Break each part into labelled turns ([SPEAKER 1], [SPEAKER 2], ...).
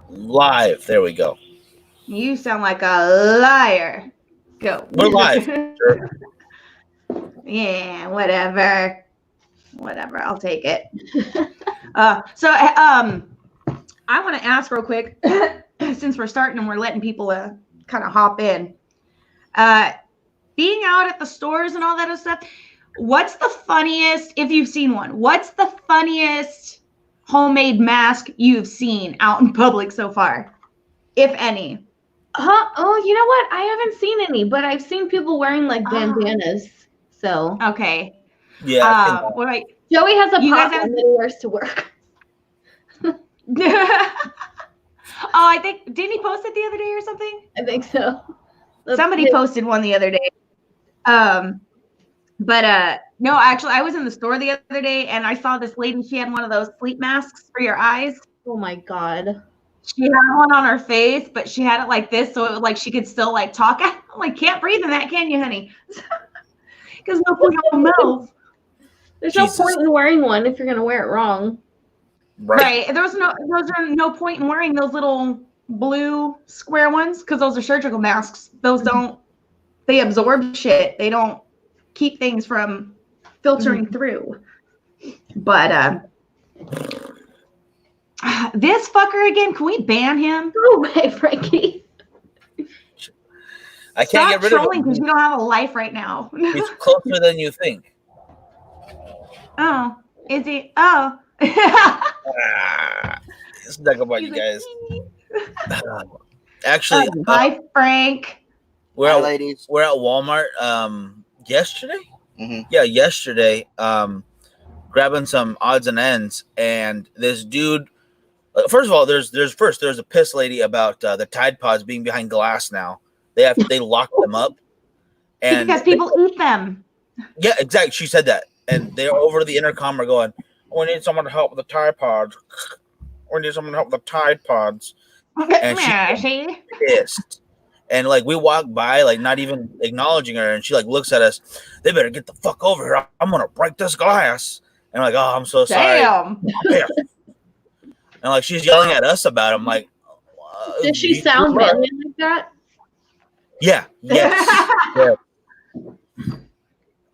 [SPEAKER 1] Live. There we go.
[SPEAKER 2] You sound like a liar. Go.
[SPEAKER 1] We're live. Sure.
[SPEAKER 2] Yeah, whatever. Whatever. I'll take it. I want to ask real quick, since we're starting and we're letting people kind of hop in. Being out at the stores and all that other stuff, what's the funniest, if you've seen one, what's the funniest homemade mask you've seen out in public so far, if any?
[SPEAKER 3] Oh, you know what? I haven't seen any, but I've seen people wearing like bandanas. So
[SPEAKER 2] okay.
[SPEAKER 1] Yeah.
[SPEAKER 2] Right.
[SPEAKER 3] Joey has a
[SPEAKER 2] You guys
[SPEAKER 3] pop
[SPEAKER 2] have-
[SPEAKER 3] that he wears to work.
[SPEAKER 2] I think, didn't he post it the other day or something?
[SPEAKER 3] I think so.
[SPEAKER 2] Somebody posted one the other day. No, actually, I was in the store the other day and I saw this lady. She had one of those sleep masks for your eyes.
[SPEAKER 3] Oh my God.
[SPEAKER 2] She had one on her face, but she had it like this, so it was like she could still like talk. I'm like, can't breathe in that, can you, honey? Because no food in your mouth.
[SPEAKER 3] There's no point in wearing one if you're gonna wear it wrong.
[SPEAKER 2] Right. Those are no point in wearing those little blue square ones because those are surgical masks. Those they absorb shit. They don't keep things from filtering through. But this fucker again, can we ban him?
[SPEAKER 3] Go away, Frankie.
[SPEAKER 1] I can't get rid of him
[SPEAKER 2] because you don't have a life right now.
[SPEAKER 1] He's closer than you think.
[SPEAKER 2] Oh, is he? Oh.
[SPEAKER 1] Let's talk about you guys. Actually,
[SPEAKER 2] hi Frank.
[SPEAKER 1] We're at
[SPEAKER 4] ladies.
[SPEAKER 1] We're at Walmart yesterday.
[SPEAKER 4] Mm-hmm.
[SPEAKER 1] Yeah, yesterday. Grabbing some odds and ends, and this dude. First of all, there's a piss lady about the Tide Pods being behind glass now. They locked them up, and
[SPEAKER 2] because people eat them.
[SPEAKER 1] Yeah, exactly. She said that, and they're over the intercom are going, "We need someone to help with the Tide Pods. We need someone to help with the Tide Pods." And she's pissed. And like we walk by, like not even acknowledging her, and she like looks at us. They better get the fuck over here. I'm gonna break this glass. And I'm like, oh, I'm so sorry.
[SPEAKER 2] Damn.
[SPEAKER 1] And like she's yelling at us about it. I'm like,
[SPEAKER 3] did she sound manly like that?
[SPEAKER 1] Yeah. Yes. Yeah.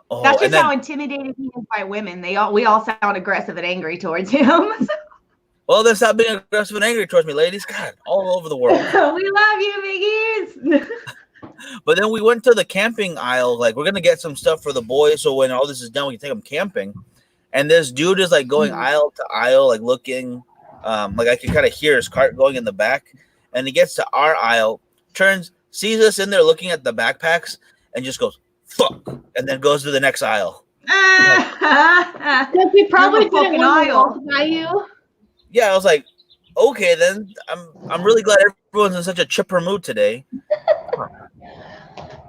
[SPEAKER 1] Oh,
[SPEAKER 2] that's just how intimidated he is by women. We all sound aggressive and angry towards him.
[SPEAKER 1] Well, that's not being aggressive and angry towards me, ladies. God, all over the world.
[SPEAKER 2] We love you, big ears.
[SPEAKER 1] But then we went to the camping aisle. Like, we're going to get some stuff for the boys. So when all this is done, we can take them camping. And this dude is like going aisle to aisle, like looking. Like I can kind of hear his cart going in the back. And he gets to our aisle, turns, sees us in there looking at the backpacks, and just goes, fuck. And then goes to the next aisle.
[SPEAKER 3] Because we probably didn't want to walk by you.
[SPEAKER 1] Yeah, I was like, okay, then I'm really glad everyone's in such a chipper mood today.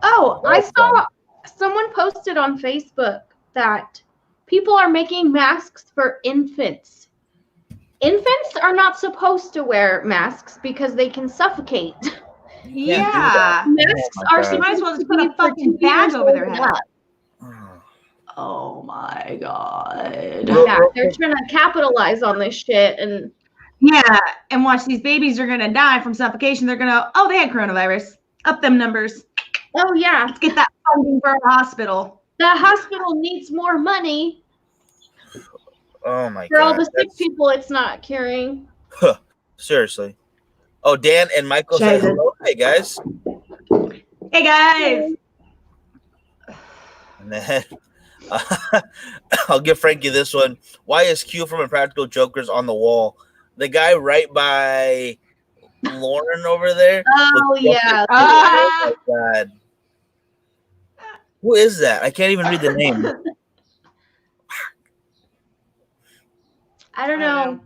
[SPEAKER 3] Oh, I saw someone posted on Facebook that people are making masks for infants. Infants are not supposed to wear masks because they can suffocate.
[SPEAKER 2] Yeah.
[SPEAKER 3] Masks are
[SPEAKER 2] you might as well just put a fucking bag over their head. Oh my God.
[SPEAKER 3] Yeah, they're trying to capitalize on this shit and
[SPEAKER 2] watch these babies are gonna die from suffocation. They're gonna they had coronavirus. Up them numbers.
[SPEAKER 3] Oh yeah.
[SPEAKER 2] Let's get that funding for our hospital.
[SPEAKER 3] The hospital needs more money.
[SPEAKER 1] Oh my God.
[SPEAKER 3] For all the sick people it's not curing.
[SPEAKER 1] Seriously. Oh, Dan and Michael say hello. Hey guys.
[SPEAKER 2] Hey guys.
[SPEAKER 1] And then I'll give Frankie this one. Why is Q from Impractical Jokers on the wall? The guy right by Lauren over there.
[SPEAKER 3] Oh yeah.
[SPEAKER 1] Oh my God. Who is that? I can't even read the name.
[SPEAKER 3] I don't know.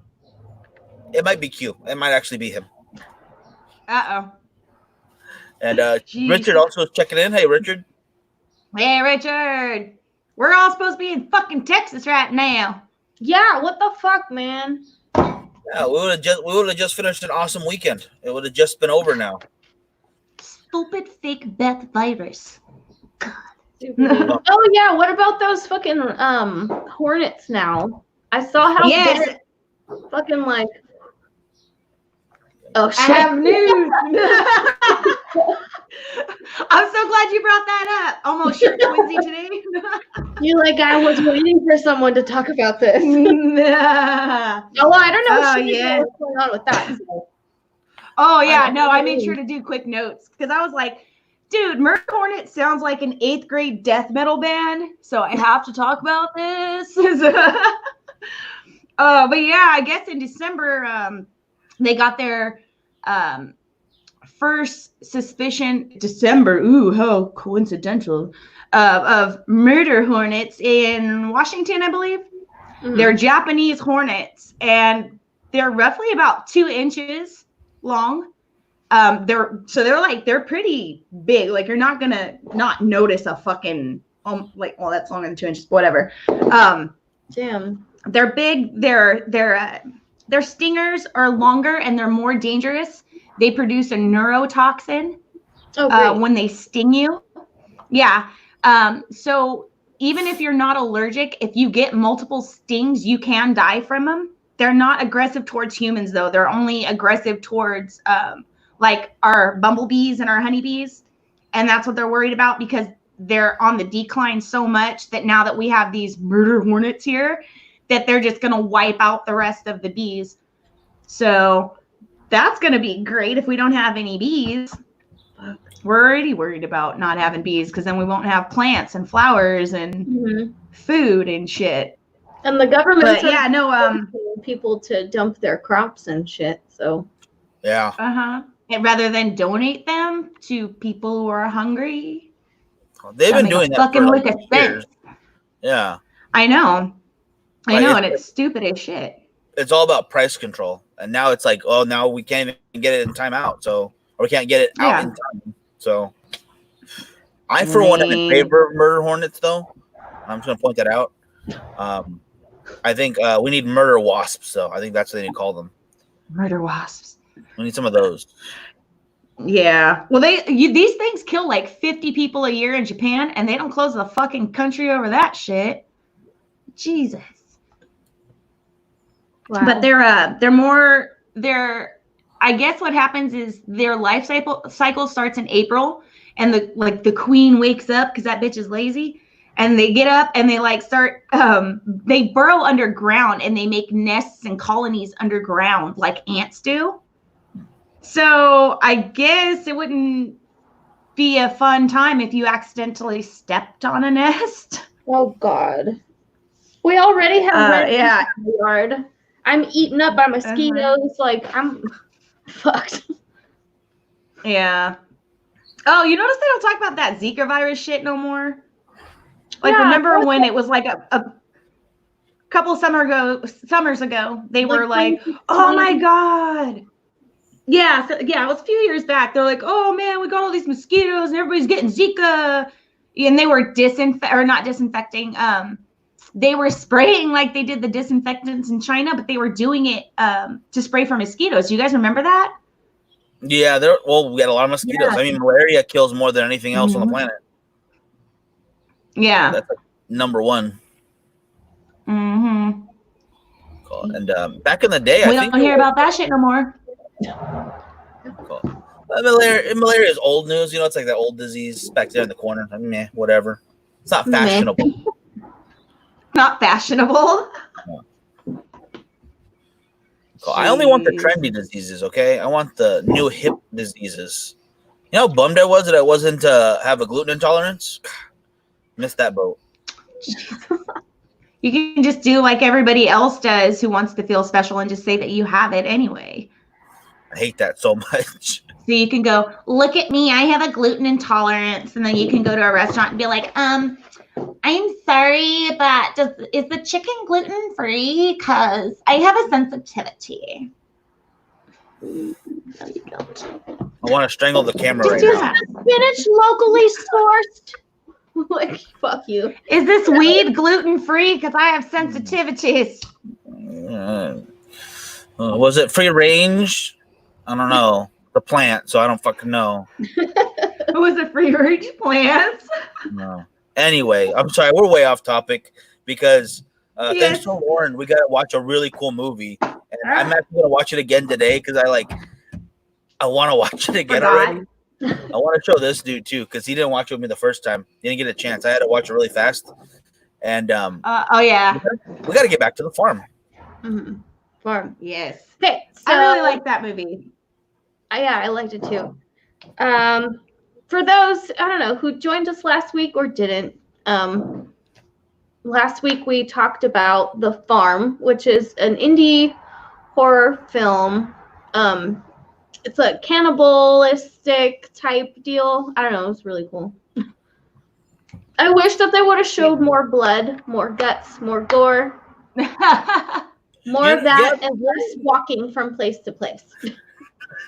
[SPEAKER 1] It might be Q. It might actually be him.
[SPEAKER 2] Uh-oh.
[SPEAKER 1] And Richard also is checking in. Hey, Richard.
[SPEAKER 2] Hey, Richard. We're all supposed to be in fucking Texas right now.
[SPEAKER 3] Yeah, what the fuck, man?
[SPEAKER 1] Yeah, we would have just finished an awesome weekend. It would have just been over now.
[SPEAKER 2] Stupid fake Beth virus. God.
[SPEAKER 3] Oh yeah, what about those fucking hornets now? I saw how big, fucking like Oh shit!
[SPEAKER 2] I have news. I'm so glad you brought that up. Almost shirt Quincy today.
[SPEAKER 3] You're like, I was waiting for someone to talk about this.
[SPEAKER 2] Nah.
[SPEAKER 3] Oh, well, I don't know
[SPEAKER 2] Oh, yeah.
[SPEAKER 3] what's going on with that. So.
[SPEAKER 2] Oh yeah, no, I made sure to do quick notes because I was like, dude, Murder Hornet sounds like an 8th grade death metal band, so I have to talk about this. But yeah, I guess in December, they got their first suspicion. December, ooh, how coincidental, of murder hornets in Washington, I believe. Mm-hmm. They're Japanese hornets, and they're roughly about 2 inches long. They're pretty big. Like you're not gonna not notice a fucking that's longer than 2 inches, whatever.
[SPEAKER 3] Damn.
[SPEAKER 2] They're big. Their stingers are longer and they're more dangerous. They produce a neurotoxin when they sting you. Yeah. So even if you're not allergic, if you get multiple stings, you can die from them. They're not aggressive towards humans, though. They're only aggressive towards like our bumblebees and our honeybees. And that's what they're worried about because they're on the decline so much that now that we have these murder hornets here, that they're just going to wipe out the rest of the bees. So that's going to be great if we don't have any bees. We're already worried about not having bees because then we won't have plants and flowers and food and shit.
[SPEAKER 3] And the government
[SPEAKER 2] people
[SPEAKER 3] to dump their crops and shit. So
[SPEAKER 2] and rather than donate them to people who are hungry.
[SPEAKER 1] They've been doing that for like years. Yeah.
[SPEAKER 2] I know, and it's stupid as shit.
[SPEAKER 1] It's all about price control, and now it's like, oh, now we can't even get it in time out, or we can't get it out in time. So, I for one am in favor of murder hornets, though. I'm just gonna point that out. I think we need murder wasps, though. I think that's what they need to call them.
[SPEAKER 2] Murder wasps.
[SPEAKER 1] We need some of those.
[SPEAKER 2] Yeah. Well, these things kill like 50 people a year in Japan, and they don't close the fucking country over that shit. Jesus. Wow. But I guess what happens is their life cycle starts in April, and the queen wakes up because that bitch is lazy, and they get up and they they burrow underground and they make nests and colonies underground like ants do. So I guess it wouldn't be a fun time if you accidentally stepped on a nest.
[SPEAKER 3] Oh God. We already have in the yard. I'm eaten up by mosquitoes. Like I'm fucked.
[SPEAKER 2] Yeah. Oh, you notice they don't talk about that Zika virus shit no more? Like remember when it was like a couple summers ago, they were like, oh my God. Yeah, it was a few years back. They're like, oh man, we got all these mosquitoes and everybody's getting Zika. And they were not disinfecting. They were spraying like they did the disinfectants in China, but they were doing it to spray for mosquitoes. Do you guys remember that?
[SPEAKER 1] Yeah, we got a lot of mosquitoes. Yeah. I mean, malaria kills more than anything else on the planet.
[SPEAKER 2] Yeah.
[SPEAKER 1] That's like number one.
[SPEAKER 2] Mm-hmm.
[SPEAKER 1] Cool. And back in the day,
[SPEAKER 2] we don't hear about that shit no more.
[SPEAKER 1] Cool. Malaria is old news. You know, it's like that old disease back there in the corner. I mean, whatever. It's not fashionable.
[SPEAKER 2] Not fashionable.
[SPEAKER 1] No. Cool. I only want the trendy diseases, okay? I want the new hip diseases. You know how bummed I was that I wasn't have a gluten intolerance? Missed that boat.
[SPEAKER 2] You can just do like everybody else does who wants to feel special and just say that you have it anyway.
[SPEAKER 1] I hate that so much.
[SPEAKER 2] So you can go, look at me, I have a gluten intolerance. And then you can go to a restaurant and be like, I'm sorry, but is the chicken gluten free? Because I have a sensitivity. No, you don't.
[SPEAKER 1] I want to strangle the camera right now.
[SPEAKER 3] Spinach locally sourced. Like, fuck you.
[SPEAKER 2] Is this weed gluten free? Because I have sensitivities.
[SPEAKER 1] Was it free range? I don't know. The plant, so I don't fucking know.
[SPEAKER 2] Was it free range plants?
[SPEAKER 1] No. Anyway, I'm sorry, we're way off topic because thanks to Lauren, we got to watch a really cool movie. And I'm actually going to watch it again today because I want to watch it again already. I want to show this dude too because he didn't watch it with me the first time. He didn't get a chance. I had to watch it really fast. And
[SPEAKER 2] oh yeah,
[SPEAKER 1] we got to get back to the farm.
[SPEAKER 3] Mm-hmm. Farm.
[SPEAKER 2] Yes.
[SPEAKER 3] Okay, so
[SPEAKER 2] I really like that movie.
[SPEAKER 3] Yeah, I liked it too. For those, I don't know, who joined us last week or didn't, last week we talked about The Farm, which is an indie horror film. It's a cannibalistic type deal. I don't know, it was really cool. I wish that they would have showed more blood, more guts, more gore. More of that and less walking from place to place.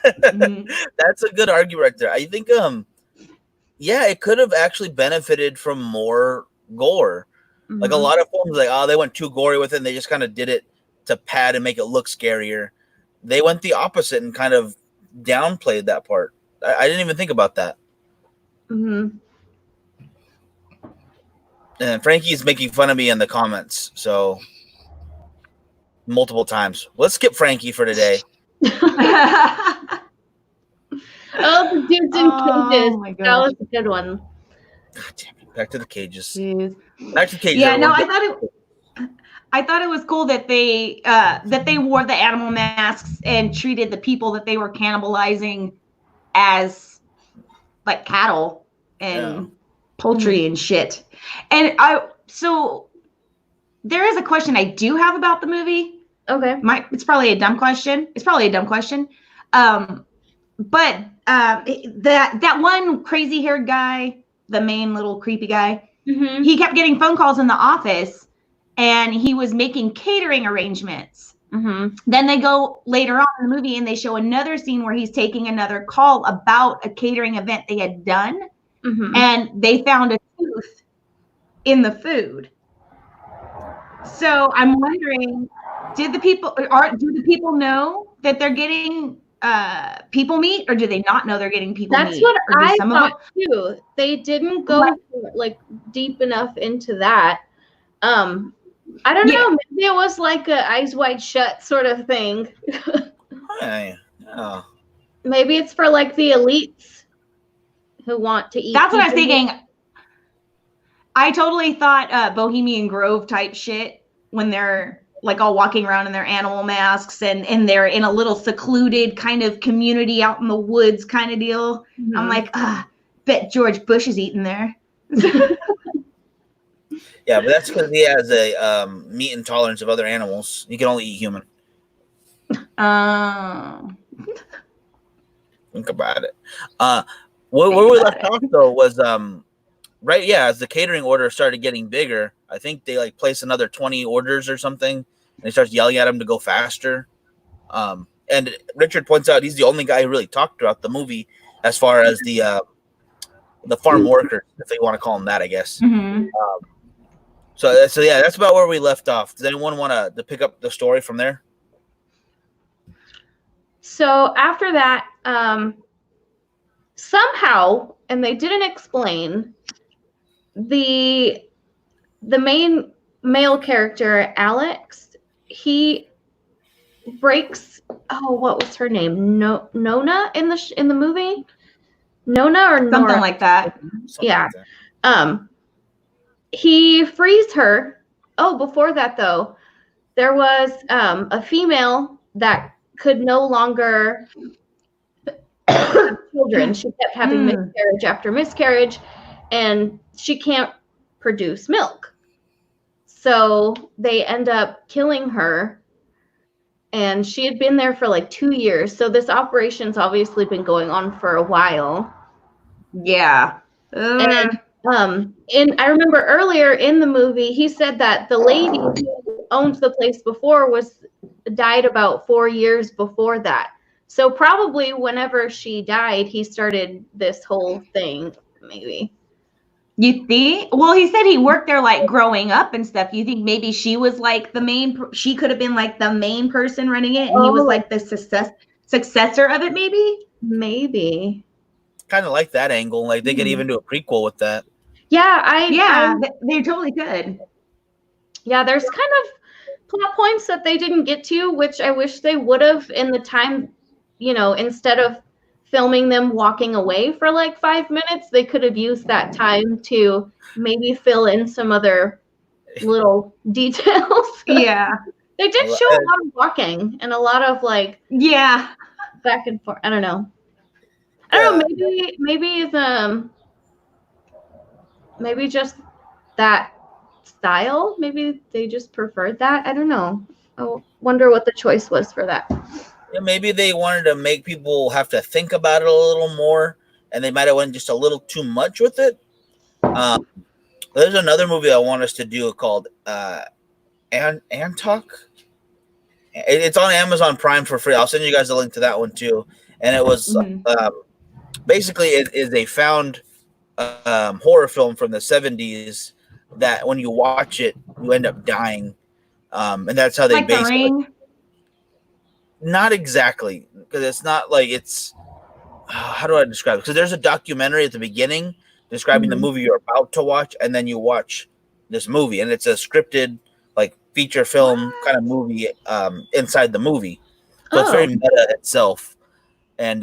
[SPEAKER 1] That's a good argument right there. I think it could have actually benefited from more gore. Mm-hmm. Like a lot of films, like they went too gory with it and they just kind of did it to pad and make it look scarier. They went the opposite and kind of downplayed that part. I didn't even think about that.
[SPEAKER 3] Mm-hmm.
[SPEAKER 1] And Frankie's making fun of me in the comments, so multiple times. Let's skip Frankie for today.
[SPEAKER 3] Oh, the dudes in cages.
[SPEAKER 2] My God.
[SPEAKER 3] That was a good one.
[SPEAKER 1] God damn it. Back to the cages.
[SPEAKER 2] Jeez.
[SPEAKER 1] Back to the cages.
[SPEAKER 2] Yeah, no, I thought it was cool that they wore the animal masks and treated the people that they were cannibalizing as like cattle and poultry and shit. And so there is a question I do have about the movie.
[SPEAKER 3] Okay.
[SPEAKER 2] It's probably a dumb question. But that one crazy haired guy, the main little creepy guy,
[SPEAKER 3] mm-hmm.
[SPEAKER 2] he kept getting phone calls in the office and he was making catering arrangements.
[SPEAKER 3] Mm-hmm.
[SPEAKER 2] Then they go later on in the movie and they show another scene where he's taking another call about a catering event they had done.
[SPEAKER 3] Mm-hmm.
[SPEAKER 2] And they found a tooth in the food. So I'm wondering, do the people know that they're getting people meat, or do they not know they're getting people meat?
[SPEAKER 3] That's what I thought too. They didn't go like deep enough into that. I don't know. Maybe it was like a Eyes Wide Shut sort of thing. Maybe it's for like the elites who want to eat.
[SPEAKER 2] That's what I was thinking. I totally thought Bohemian Grove type shit when they're like all walking around in their animal masks and they're in a little secluded kind of community out in the woods kind of deal. Mm-hmm. I'm like, bet George Bush is eating there.
[SPEAKER 1] Yeah, but that's because he has a meat intolerance of other animals. He can only eat human. Think about it. Where we left off though was as the catering order started getting bigger, I think they like placed another 20 orders or something, and he starts yelling at him to go faster. And Richard points out he's the only guy who really talked throughout the movie as far as the farm workers, if they want to call them that, I guess.
[SPEAKER 2] Mm-hmm.
[SPEAKER 1] So yeah, that's about where we left off. Does anyone want to pick up the story from there?
[SPEAKER 3] So after that, somehow, and they didn't explain, the main male character, Alex, he breaks. Oh, what was her name? Nona in the movie. Nona or
[SPEAKER 2] something
[SPEAKER 3] Nora?
[SPEAKER 2] Like that.
[SPEAKER 3] Yeah. He frees her. Oh, before that though, there was a female that could no longer have children. She kept having miscarriage after miscarriage, and she can't produce milk. So they end up killing her, and she had been there for like 2 years. So this operation's obviously been going on for a while.
[SPEAKER 2] Yeah.
[SPEAKER 3] And I remember earlier in the movie, he said that the lady who owned the place before died about 4 years before that. So probably whenever she died, he started this whole thing, maybe.
[SPEAKER 2] You think? Well, he said he worked there like growing up and stuff. You think maybe she was like she could have been like the main person running it, and he was like the successor of it, maybe?
[SPEAKER 3] Maybe.
[SPEAKER 1] Kind of like that angle. Like they could even do a prequel with that.
[SPEAKER 3] Yeah,
[SPEAKER 2] they totally could.
[SPEAKER 3] Yeah, there's kind of plot points that they didn't get to, which I wish they would have in the time, instead of filming them walking away for like 5 minutes, they could have used that time to maybe fill in some other little details.
[SPEAKER 2] Yeah.
[SPEAKER 3] They did show a lot of walking and a lot of like back and forth. I don't know. Maybe it's maybe just that style. Maybe they just preferred that. I don't know. I wonder what the choice was for that.
[SPEAKER 1] Yeah, maybe they wanted to make people have to think about it a little more, and they might have went just a little too much with it. There's another movie I want us to do called Antok. It's on Amazon Prime for free. I'll send you guys a link to that one too. And it was basically it is a found horror film from the 70s that when you watch it, you end up dying. And that's how they
[SPEAKER 2] like The Ring.
[SPEAKER 1] Not exactly, because it's not like it's. How do I describe it? Because there's a documentary at the beginning describing the movie you're about to watch, and then you watch this movie, and it's a scripted, like feature film kind of movie inside the movie. So it's very meta itself, and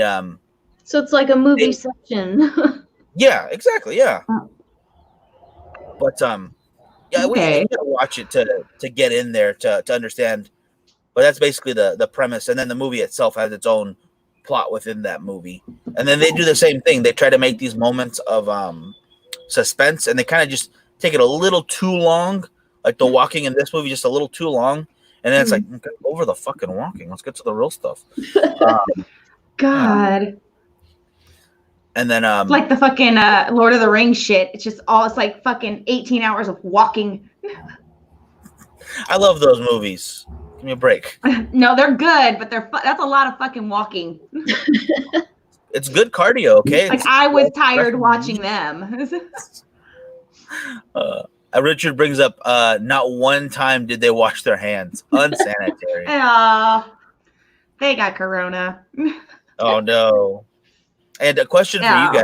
[SPEAKER 3] so it's like a movie section.
[SPEAKER 1] Yeah, exactly. Yeah, but yeah, we gotta watch it to get in there to understand. But that's basically the premise, and then the movie itself has its own plot within that movie. And then they do the same thing. They try to make these moments of suspense, and they kind of just take it a little too long. Like the walking in this movie, just a little too long. And then it's like, over the fucking walking. Let's get to the real stuff.
[SPEAKER 2] God.
[SPEAKER 1] And then
[SPEAKER 2] like the fucking Lord of the Rings shit. It's like fucking 18 hours of walking.
[SPEAKER 1] I love those movies. Give me a break.
[SPEAKER 2] No, they're good, but that's a lot of fucking walking.
[SPEAKER 1] It's good cardio, okay?
[SPEAKER 2] Like I was tired watching them.
[SPEAKER 1] Richard brings up, not one time did they wash their hands. Unsanitary.
[SPEAKER 2] They got corona.
[SPEAKER 1] Oh no. And a question for you guys.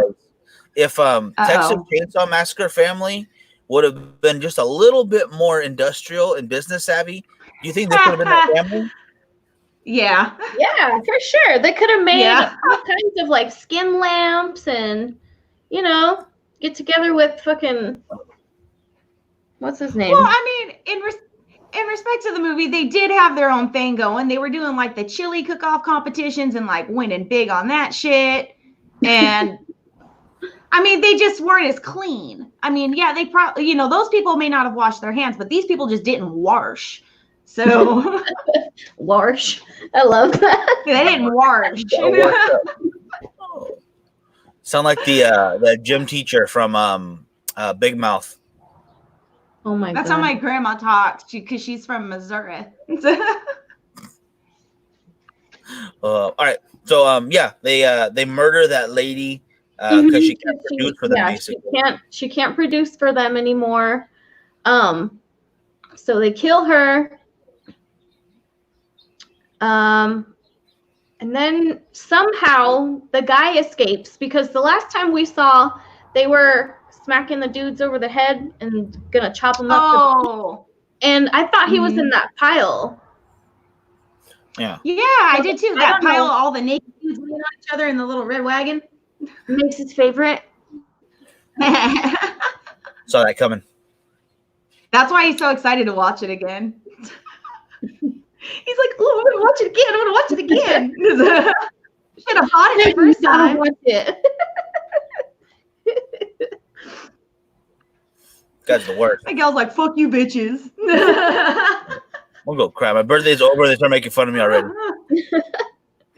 [SPEAKER 1] If Texas Chainsaw Massacre family would have been just a little bit more industrial and business savvy, do you think they could have been that family?
[SPEAKER 3] Yeah, for sure. They could have made all kinds of like skin lamps and, get together with fucking, what's his name?
[SPEAKER 2] Well, I mean, in respect to the movie, they did have their own thing going. They were doing like the chili cook-off competitions and like winning big on that shit. And I mean, they just weren't as clean. I mean, yeah, they probably, those people may not have washed their hands, but these people just didn't wash. So
[SPEAKER 3] wash. I love that.
[SPEAKER 2] They didn't wash.
[SPEAKER 1] Sound like the gym teacher from Big Mouth.
[SPEAKER 3] Oh my god.
[SPEAKER 2] That's how my grandma talks, because she's from Missouri.
[SPEAKER 1] All right. So they murder that lady because she can't produce for them. Basically,
[SPEAKER 3] she can't produce for them anymore. So they kill her. And then somehow the guy escapes, because the last time we saw, they were smacking the dudes over the head and gonna chop them up.
[SPEAKER 2] Oh.
[SPEAKER 3] And I thought he was in that pile.
[SPEAKER 1] Yeah.
[SPEAKER 2] Yeah, I did too. That pile of all the naked dudes laying on each other in the little red wagon.
[SPEAKER 3] Makes his favorite.
[SPEAKER 1] Saw that coming.
[SPEAKER 2] That's why he's so excited to watch it again. He's like, "Oh, I'm gonna watch it again. I'm gonna watch it again." Should have bought it the first time.
[SPEAKER 3] Watch it.
[SPEAKER 1] Guy's the worst.
[SPEAKER 2] My gal's like, "Fuck you, bitches."
[SPEAKER 1] We'll go crap. My birthday's over. They start making fun of me already.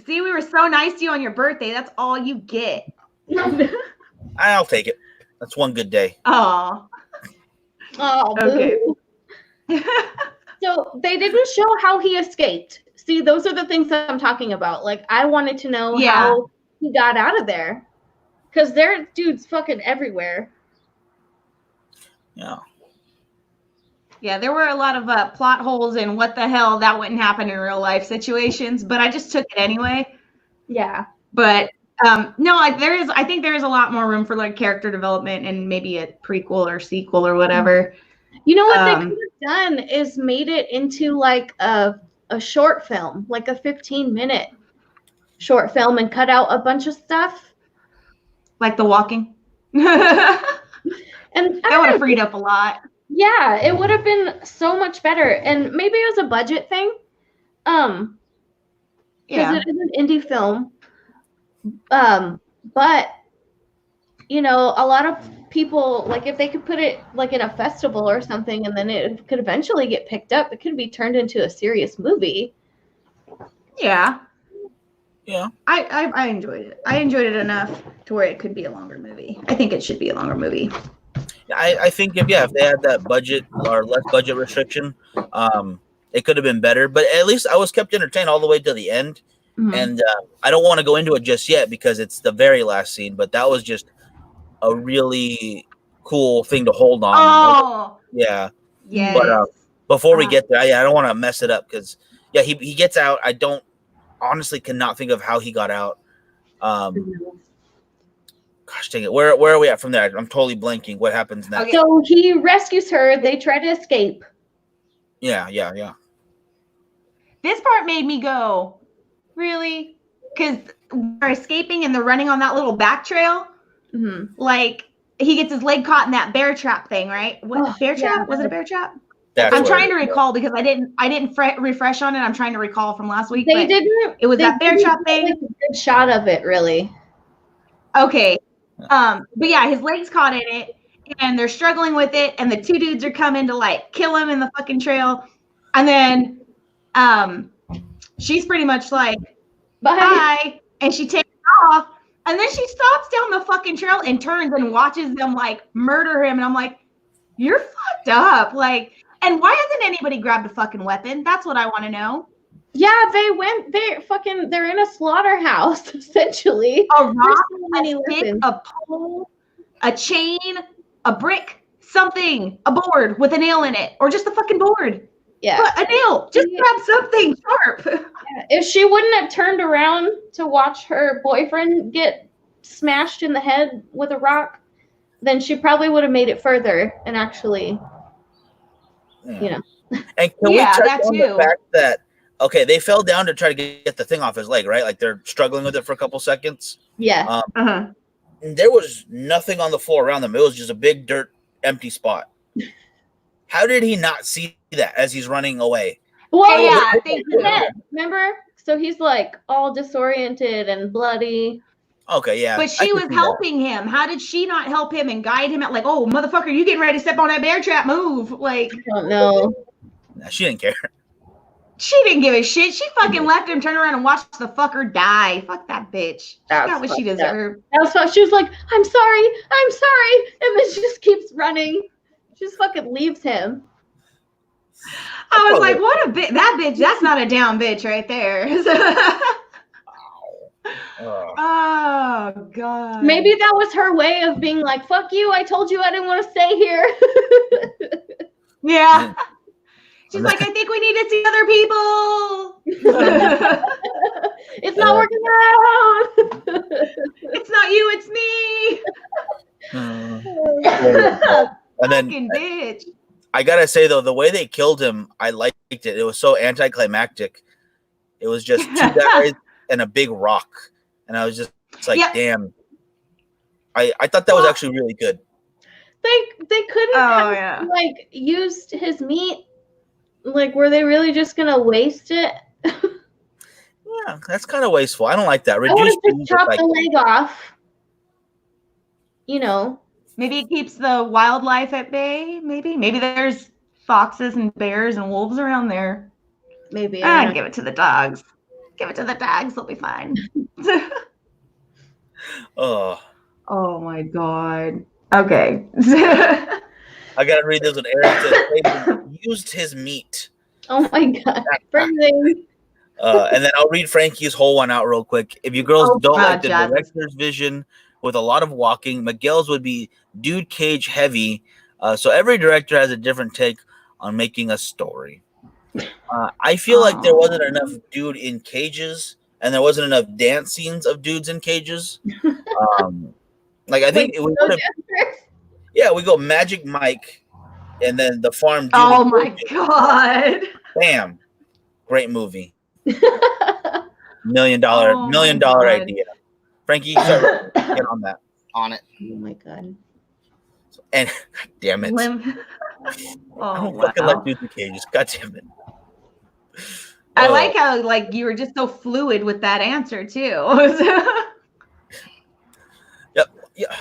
[SPEAKER 2] See, we were so nice to you on your birthday. That's all you get.
[SPEAKER 1] I'll take it. That's one good day.
[SPEAKER 2] Oh.
[SPEAKER 3] Okay. So they didn't show how he escaped. See, those are the things that I'm talking about. Like, I wanted to know how he got out of there, because there are dudes fucking everywhere.
[SPEAKER 1] Yeah.
[SPEAKER 2] Yeah, there were a lot of plot holes in what the hell that wouldn't happen in real life situations, but I just took it anyway.
[SPEAKER 3] Yeah.
[SPEAKER 2] But no, like I think there is a lot more room for like character development and maybe a prequel or sequel or whatever.
[SPEAKER 3] You know what they could have done is made it into like a short film, like a 15-minute. short film and cut out a bunch of stuff.
[SPEAKER 2] Like The Walking.
[SPEAKER 3] And
[SPEAKER 2] That would have freed up a lot.
[SPEAKER 3] Yeah, it would have been so much better. And maybe it was a budget thing. Because it is an indie film. But you know, a lot of people, like, if they could put it like in a festival or something, and then it could eventually get picked up, it could be turned into a serious movie.
[SPEAKER 2] Yeah.
[SPEAKER 1] Yeah.
[SPEAKER 2] I enjoyed it. I enjoyed it enough to where it could be a longer movie. I think it should be a longer movie.
[SPEAKER 1] I think if they had that budget or less budget restriction, it could have been better. But at least I was kept entertained all the way to the end.
[SPEAKER 2] Mhm.
[SPEAKER 1] And I don't want to go into it just yet because it's the very last scene. But that was just a really cool thing to hold on.
[SPEAKER 2] Oh,
[SPEAKER 1] yeah.
[SPEAKER 2] yes.
[SPEAKER 1] But before we get there, I don't want to mess it up because he gets out. I don't honestly cannot think of how he got out. Gosh dang it. Where are we at from there? I'm totally blanking. What happens next?
[SPEAKER 2] Okay.
[SPEAKER 3] So he rescues her. They try to escape.
[SPEAKER 1] Yeah.
[SPEAKER 2] This part made me go, really? Because they're escaping and they're running on that little back trail.
[SPEAKER 3] Mm-hmm.
[SPEAKER 2] Like, he gets his leg caught in that bear trap thing, right? What, bear trap?
[SPEAKER 3] Yeah.
[SPEAKER 2] Was it a bear trap?
[SPEAKER 1] That's
[SPEAKER 2] I'm
[SPEAKER 1] where-
[SPEAKER 2] trying to recall because I didn't refresh on it. I'm trying to recall from last week.
[SPEAKER 3] They
[SPEAKER 2] but
[SPEAKER 3] didn't.
[SPEAKER 2] It was
[SPEAKER 3] they
[SPEAKER 2] that bear
[SPEAKER 3] didn't
[SPEAKER 2] trap
[SPEAKER 3] get,
[SPEAKER 2] thing.
[SPEAKER 3] like, a good shot of it, really.
[SPEAKER 2] Okay. But yeah, his leg's caught in it, and they're struggling with it, and the two dudes are coming to like kill him in the fucking trail, and then she's pretty much like, bye, and she takes off, and then she stops down the fucking trail and turns and watches them like murder him, and I'm like, you're fucked up, like, and why hasn't anybody grabbed a fucking weapon? That's what I want to know.
[SPEAKER 3] Yeah, they're in a slaughterhouse, essentially.
[SPEAKER 2] A rock,
[SPEAKER 3] so many
[SPEAKER 2] a stick,
[SPEAKER 3] weapons.
[SPEAKER 2] a pole, a chain, a brick, something, a board with a nail in it, or just a fucking board.
[SPEAKER 3] Yeah.
[SPEAKER 2] But a nail. Just grab something sharp.
[SPEAKER 3] If she wouldn't have turned around to watch her boyfriend get smashed in the head with a rock, then she probably would have made it further and actually, you know.
[SPEAKER 1] And can we
[SPEAKER 2] Yeah,
[SPEAKER 1] touch
[SPEAKER 2] that
[SPEAKER 1] on
[SPEAKER 2] too.
[SPEAKER 1] the fact that they fell down to try to get the thing off his leg, right? Like they're struggling with it for a couple seconds.
[SPEAKER 3] Yeah.
[SPEAKER 1] And there was nothing on the floor around them. It was just a big dirt empty spot. How did he not see that as he's running away?
[SPEAKER 3] Well,
[SPEAKER 2] Yeah, I think
[SPEAKER 3] remember? So he's like all disoriented and bloody.
[SPEAKER 1] Okay, yeah.
[SPEAKER 2] But she
[SPEAKER 1] I
[SPEAKER 2] was
[SPEAKER 1] can see
[SPEAKER 2] helping him. How did she not help him and guide him at like, oh, motherfucker, you getting ready to step on that bear trap, move. Like,
[SPEAKER 3] I don't know.
[SPEAKER 1] that. Nah, she didn't care.
[SPEAKER 2] she didn't give a shit. She fucking left him, turned around and watched the fucker die. Fuck that bitch. She
[SPEAKER 3] That's
[SPEAKER 2] got what she
[SPEAKER 3] fucked up.
[SPEAKER 2] deserved.
[SPEAKER 3] That's why she was like, I'm sorry. And then she just keeps running. She just fucking leaves him.
[SPEAKER 2] I was like, what a bitch. That bitch, that's not a down bitch right there. Oh, God.
[SPEAKER 3] Maybe that was her way of being like, fuck you. I told you I didn't want to stay here.
[SPEAKER 2] Yeah. She's like, I think we need to see other people.
[SPEAKER 3] It's not working out.
[SPEAKER 2] It's not you, it's me.
[SPEAKER 1] And then
[SPEAKER 2] Fucking bitch.
[SPEAKER 1] I gotta say though, the way they killed him, I liked it. It was so anticlimactic. It was just two guys and a big rock, and I was just like, damn. I thought that was actually really good.
[SPEAKER 3] They couldn't have like used his meat. Like, were they really just gonna waste it?
[SPEAKER 1] Yeah, that's kind of wasteful. I don't like that.
[SPEAKER 3] I would have just chopped the leg off. You know.
[SPEAKER 2] Maybe it keeps the wildlife at bay. Maybe there's foxes and bears and wolves around there.
[SPEAKER 3] Maybe.
[SPEAKER 2] I'd give it to the dogs. Give it to the dogs. They'll be fine.
[SPEAKER 1] Oh
[SPEAKER 2] my God. Okay.
[SPEAKER 1] I gotta read this one. Eric said used his meat.
[SPEAKER 3] Oh my God. Phrasing.
[SPEAKER 1] And then I'll read Frankie's whole one out real quick. If you girls don't like the
[SPEAKER 2] Jazz.
[SPEAKER 1] director's vision with a lot of walking, Miguel's would be dude cage heavy. So every director has a different take on making a story. I feel like there wasn't enough dude in cages, and there wasn't enough dance scenes of dudes in cages. Like I think we go Magic Mike, and then the farm. Dude
[SPEAKER 2] Oh my God.
[SPEAKER 1] Bam, great movie. Million
[SPEAKER 2] Oh my
[SPEAKER 1] dollar
[SPEAKER 2] God.
[SPEAKER 1] idea. Frankie, start get on that. On it.
[SPEAKER 3] Oh my God.
[SPEAKER 1] And damn it. I
[SPEAKER 2] Oh
[SPEAKER 1] don't fucking like
[SPEAKER 2] wow.
[SPEAKER 1] dudes in cages. God damn it.
[SPEAKER 2] I like how like you were just so fluid with that answer too.
[SPEAKER 1] Yep. Yeah.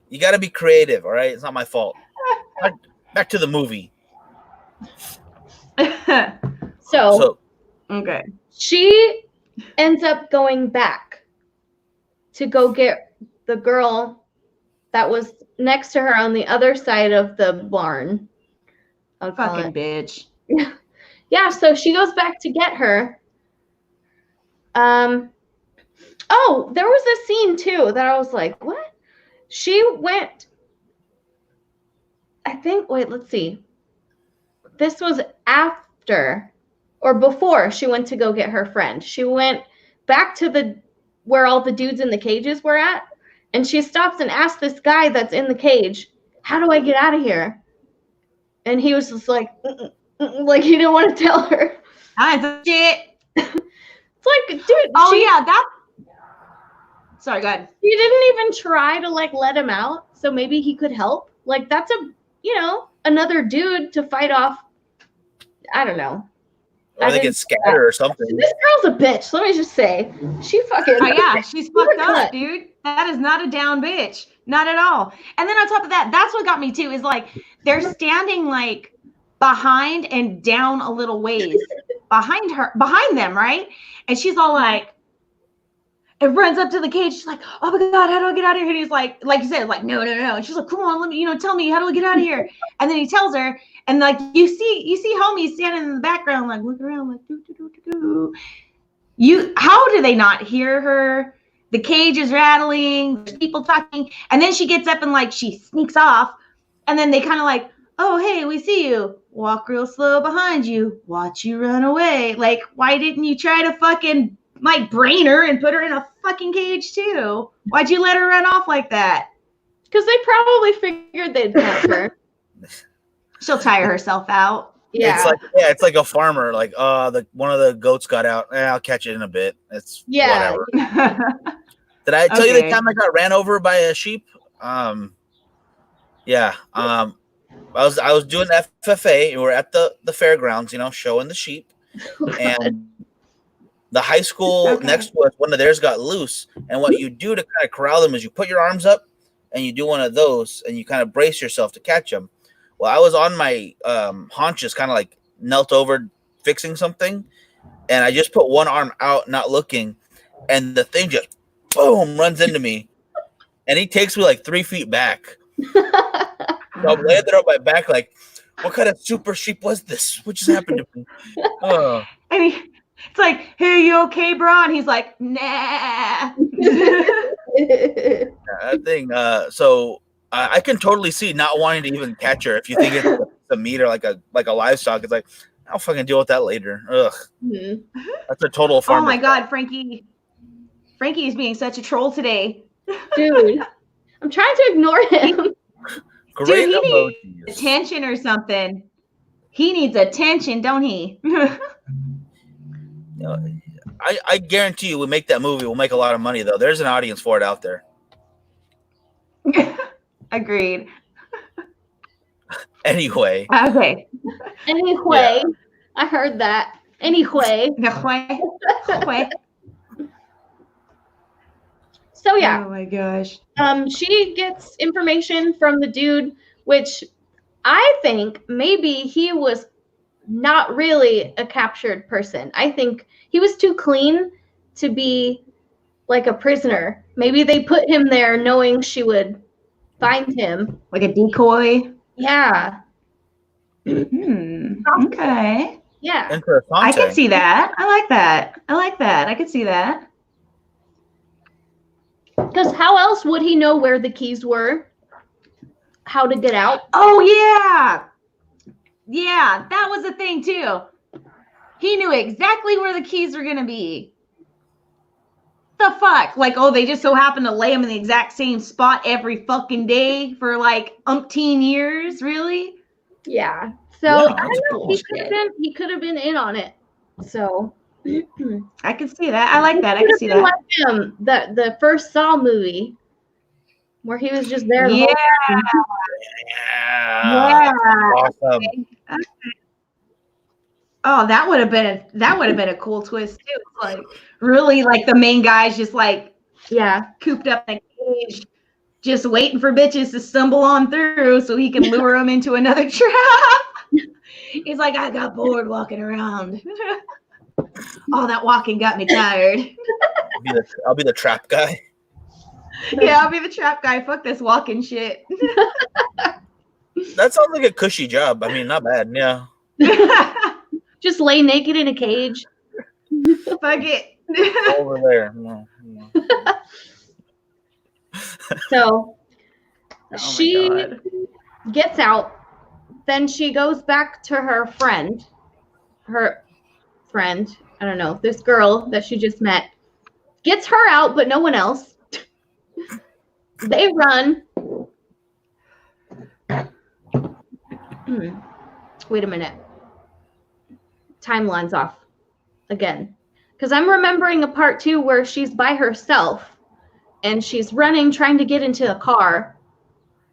[SPEAKER 1] You got to be creative, all right? It's not my fault. Back to the movie.
[SPEAKER 3] So
[SPEAKER 2] okay.
[SPEAKER 3] she ends up going back to go get the girl that was next to her on the other side of the barn. I'll call
[SPEAKER 2] Fucking
[SPEAKER 3] it.
[SPEAKER 2] bitch.
[SPEAKER 3] Yeah, so she goes back to get her. Oh, there was a scene too that I was like, what? She went, I think, wait, let's see. This was after or before she went to go get her friend. She went back to where all the dudes in the cages were at, and she stops and asks this guy that's in the cage, how do I get out of here? And he was just like, like he didn't want to tell her.
[SPEAKER 2] That's shit.
[SPEAKER 3] It's like, dude.
[SPEAKER 2] Oh yeah, that. Sorry, go ahead.
[SPEAKER 3] She didn't even try to like let him out, so maybe he could help. Like that's another dude to fight off. I don't know.
[SPEAKER 1] Or they get scattered or something.
[SPEAKER 3] This girl's a bitch. Let me just say, she fucking.
[SPEAKER 2] Oh yeah, she's fucked up, dude. That is not a down bitch, not at all. And then on top of that, that's what got me too. Is like they're standing like behind and down a little ways behind them, right? And she's all like, it runs up to the cage. She's like, oh my God, how do I get out of here? And he's like you said, like, no. And she's like, come on, let me, tell me, how do I get out of here? And then he tells her, and like, you see homie standing in the background, like, look around, like, how do they not hear her? The cage is rattling, there's people talking. And then she gets up and like, she sneaks off. And then they kind of like, oh, hey, we see you. Walk real slow behind you. Watch you run away. Like, why didn't you try to fucking like brain her and put her in a fucking cage too? Why'd you let her run off like that?
[SPEAKER 3] Because they probably figured they'd catch her.
[SPEAKER 2] She'll tire herself out.
[SPEAKER 3] Yeah.
[SPEAKER 1] It's like a farmer. Like, one of the goats got out. I'll catch it in a bit. It's whatever. Did I tell you the time I got ran over by a sheep? Yeah. I was doing FFA. We were at the fairgrounds, showing the sheep, and the high school next to us, one of theirs got loose. And what you do to kind of corral them is you put your arms up and you do one of those and you kind of brace yourself to catch them. Well, I was on my haunches, kind of like knelt over fixing something, and I just put one arm out, not looking, and the thing just boom runs into me, and he takes me like 3 feet back. So I'm laying there on my back, like, what kind of super sheep was this? What just happened to me? Oh.
[SPEAKER 2] And it's like, hey, you okay, bro? And he's like, nah.
[SPEAKER 1] That thing. So I can totally see not wanting to even catch her if you think it's a meat or like a livestock. It's like, I'll fucking deal with that later. Ugh. Mm-hmm. That's a total farmer.
[SPEAKER 2] Oh my God, Frankie is being such a troll today.
[SPEAKER 3] Dude, I'm trying to ignore him.
[SPEAKER 1] Great.
[SPEAKER 2] Dude, he needs attention or something. He needs attention, don't he?
[SPEAKER 1] I guarantee you, we make that movie. We'll make a lot of money, though. There's an audience for it out there.
[SPEAKER 2] Agreed.
[SPEAKER 1] Anyway.
[SPEAKER 2] Okay.
[SPEAKER 3] Anyway, yeah. I heard that. Anyway. So yeah.
[SPEAKER 2] Oh my gosh.
[SPEAKER 3] She gets information from the dude, which I think maybe he was not really a captured person. I think he was too clean to be like a prisoner. Maybe they put him there knowing she would find him.
[SPEAKER 2] Like a decoy?
[SPEAKER 3] Yeah.
[SPEAKER 2] Okay.
[SPEAKER 3] Yeah.
[SPEAKER 2] I can see that. I like that. I can see that.
[SPEAKER 3] Because how else would he know where the keys were? How to get out?
[SPEAKER 2] Oh, yeah. Yeah, that was the thing, too. He knew exactly where the keys were going to be. The fuck? Like, oh, they just so happened to lay him in the exact same spot every fucking day for like umpteen years? Really?
[SPEAKER 3] Yeah. So, I don't know. He could have been in on it. So.
[SPEAKER 2] I can see that. I like that. I can see that.
[SPEAKER 3] Like the first Saw movie, where he was just there.
[SPEAKER 2] Yeah.
[SPEAKER 1] Yeah. Awesome.
[SPEAKER 2] Oh, that would have been a cool twist too. Like really, like the main guy's just like cooped up in a cage, just waiting for bitches to stumble on through so he can lure them into another trap. He's like, I got bored walking around. All that walking got me tired.
[SPEAKER 1] I'll be the trap guy.
[SPEAKER 2] Yeah, I'll be the trap guy. Fuck this walking shit.
[SPEAKER 1] That sounds like a cushy job. I mean, not bad. Yeah.
[SPEAKER 3] Just lay naked in a cage.
[SPEAKER 2] Fuck it.
[SPEAKER 1] Over there. No.
[SPEAKER 3] So
[SPEAKER 2] Oh
[SPEAKER 3] she
[SPEAKER 2] my God.
[SPEAKER 3] gets out. Then she goes back to her friend. I don't know, this girl that she just met. Gets her out, but no one else. They run. Wait a minute. Timeline's off again. Because I'm remembering a part 2 where she's by herself and she's running, trying to get into a car.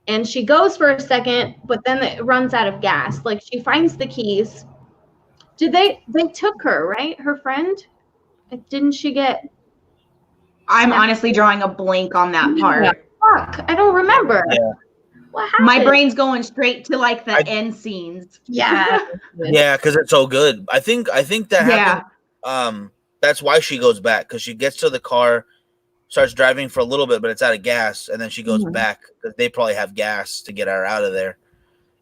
[SPEAKER 3] And she goes for a second, but then it runs out of gas. Like, she finds the keys. They took her, right? Her friend? Didn't she get...
[SPEAKER 2] I'm honestly drawing a blank on that part.
[SPEAKER 3] Fuck, I don't remember.
[SPEAKER 1] Yeah.
[SPEAKER 3] What happened?
[SPEAKER 2] My brain's going straight to like the end scenes.
[SPEAKER 3] Yeah.
[SPEAKER 1] Yeah, because it's so good. I think that happened. That's why she goes back, because she gets to the car, starts driving for a little bit, but it's out of gas, and then she goes back because they probably have gas to get her out of there,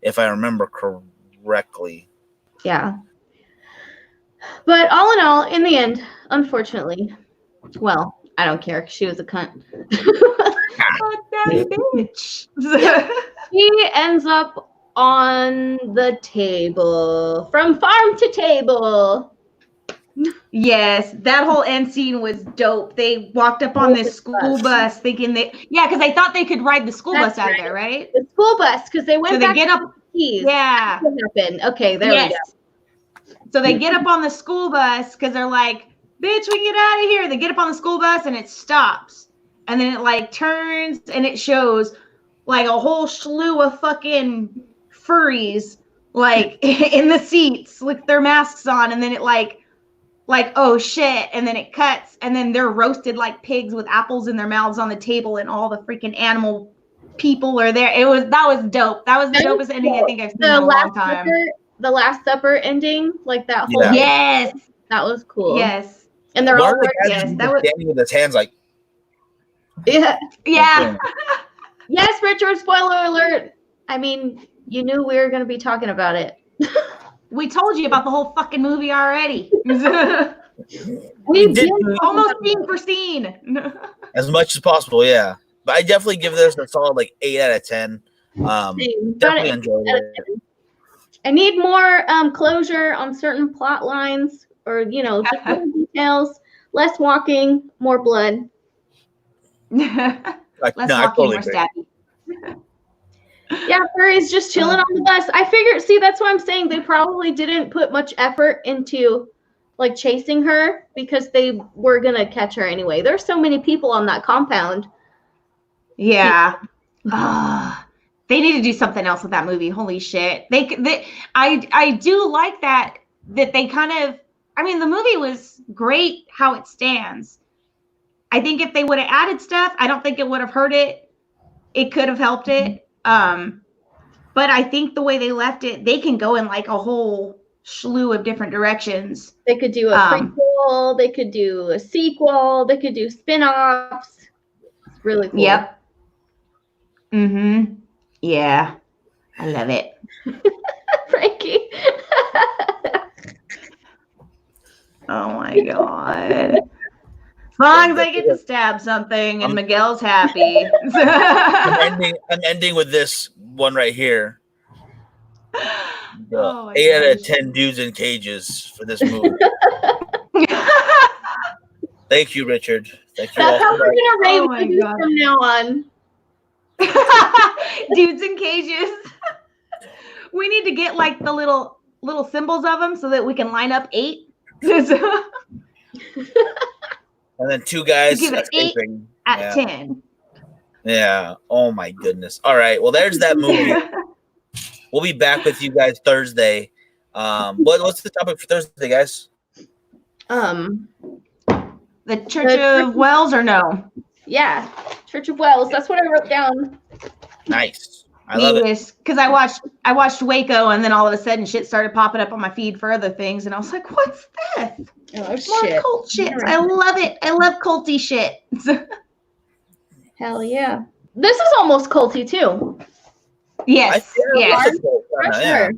[SPEAKER 1] if I remember correctly.
[SPEAKER 3] Yeah. But all in all, in the end, unfortunately, well, I don't care. She was a cunt.
[SPEAKER 2] Fuck that bitch.
[SPEAKER 3] She ends up on the table, from farm to table.
[SPEAKER 2] Yes, that whole end scene was dope. They walked up on this school bus thinking because they thought they could ride the school bus out of there, right?
[SPEAKER 3] The school bus, because they went
[SPEAKER 2] So
[SPEAKER 3] back
[SPEAKER 2] they get up.
[SPEAKER 3] to the keys.
[SPEAKER 2] Yeah.
[SPEAKER 3] What happened? Okay, there we go.
[SPEAKER 2] So they get up on the school bus because they're like, bitch, we get out of here. They get up on the school bus and it stops. And then it like turns and it shows like a whole slew of fucking furries like in the seats with their masks on. And then it like, oh shit. And then it cuts and then they're roasted like pigs with apples in their mouths on the table and all the freaking animal people are there. That was dope. That was the dopest ending I think I've seen in a long time.
[SPEAKER 3] The Last Supper ending, like that whole
[SPEAKER 2] Yes.
[SPEAKER 3] That was cool.
[SPEAKER 2] Yes.
[SPEAKER 3] And they're all
[SPEAKER 1] standing with his hands like
[SPEAKER 2] yeah.
[SPEAKER 3] Yes, Richard, spoiler alert. I mean, you knew we were gonna be talking about it.
[SPEAKER 2] We told you about the whole fucking movie already.
[SPEAKER 3] We did
[SPEAKER 2] almost scene for scene.
[SPEAKER 1] as much as possible, yeah. But I definitely give this a solid like 8 out of 10. Definitely enjoyed it.
[SPEAKER 3] I need more closure on certain plot lines, or just more details. Less walking, more blood.
[SPEAKER 2] Less walking,
[SPEAKER 1] totally
[SPEAKER 2] more
[SPEAKER 1] agree.
[SPEAKER 2] stabby.
[SPEAKER 3] Yeah, furries just chilling on the bus. I figured. See, that's why I'm saying they probably didn't put much effort into like chasing her, because they were gonna catch her anyway. There's so many people on that compound.
[SPEAKER 2] Yeah. They need to do something else with that movie. Holy shit. I do like that they kind of, I mean, the movie was great how it stands. I think if they would have added stuff, I don't think it would have hurt it. It could have helped it. But I think the way they left it, they can go in like a whole slew of different directions.
[SPEAKER 3] They could do a prequel, they could do a sequel, they could do spin-offs. It's really cool.
[SPEAKER 2] Yep. Mm-hmm. Yeah. I love it.
[SPEAKER 3] Frankie.
[SPEAKER 2] Oh my God. As long as I get to stab something and Miguel's happy.
[SPEAKER 1] I'm ending with this one right here. 8 out of 10 dudes in cages for this movie. Thank you, Richard. Thank you.
[SPEAKER 3] That's how we're gonna rate
[SPEAKER 2] Oh my
[SPEAKER 3] movies
[SPEAKER 2] God.
[SPEAKER 3] from now on.
[SPEAKER 2] Dudes in cages. We need to get like the little symbols of them so that we can line up 8.
[SPEAKER 1] And then two guys
[SPEAKER 2] Give it 8
[SPEAKER 1] escaping.
[SPEAKER 2] out
[SPEAKER 1] Yeah.
[SPEAKER 2] of 10.
[SPEAKER 1] Yeah. Oh my goodness. All right. Well, there's that movie. We'll be back with you guys Thursday. What's the topic for Thursday, guys?
[SPEAKER 2] The Church of Wells or no?
[SPEAKER 3] Yeah, Church of Wells. That's what I wrote down.
[SPEAKER 1] Nice. I love it.
[SPEAKER 2] Because I watched Waco, and then all of a sudden shit started popping up on my feed for other things, and I was like, "What's this?
[SPEAKER 3] Oh
[SPEAKER 2] More
[SPEAKER 3] shit!
[SPEAKER 2] cult shit. I love it. I love culty shit."
[SPEAKER 3] Hell yeah! This is almost culty too.
[SPEAKER 2] Yes. Yes.
[SPEAKER 3] For sure.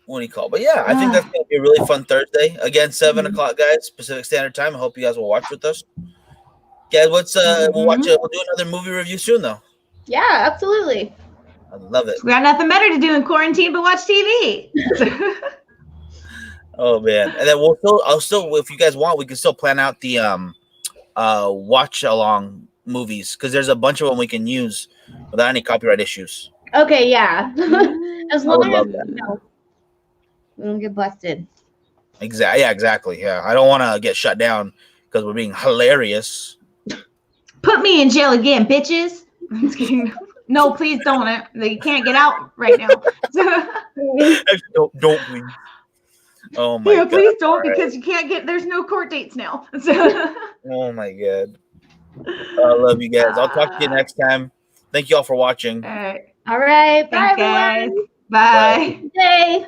[SPEAKER 1] What do you call it? But yeah, I think that's going to be a really fun Thursday. Again, 7 o'clock, guys, Pacific Standard Time. I hope you guys will watch with us. Guys, we'll do another movie review soon, though.
[SPEAKER 3] Yeah, absolutely.
[SPEAKER 1] I love it.
[SPEAKER 2] We got nothing better to do in quarantine but watch TV.
[SPEAKER 1] Oh man. And then I'll still if you guys want, we can still plan out the watch along movies, because there's a bunch of them we can use without any copyright issues.
[SPEAKER 3] Okay, yeah. As long as
[SPEAKER 1] that.
[SPEAKER 3] We don't get busted.
[SPEAKER 1] Exactly. Yeah, exactly. Yeah, I don't want to get shut down because we're being hilarious.
[SPEAKER 2] Put me in jail again, bitches. I'm just kidding. No, please don't. You can't get out right now.
[SPEAKER 1] don't please. Oh my god.
[SPEAKER 2] Please don't, because you can't get. There's no court dates now.
[SPEAKER 1] Oh my god. I love you guys. I'll talk to you next time. Thank you all for watching.
[SPEAKER 2] All right.
[SPEAKER 3] All right. Bye,
[SPEAKER 2] Thanks,
[SPEAKER 3] everyone.
[SPEAKER 2] guys. Bye.
[SPEAKER 3] Bye.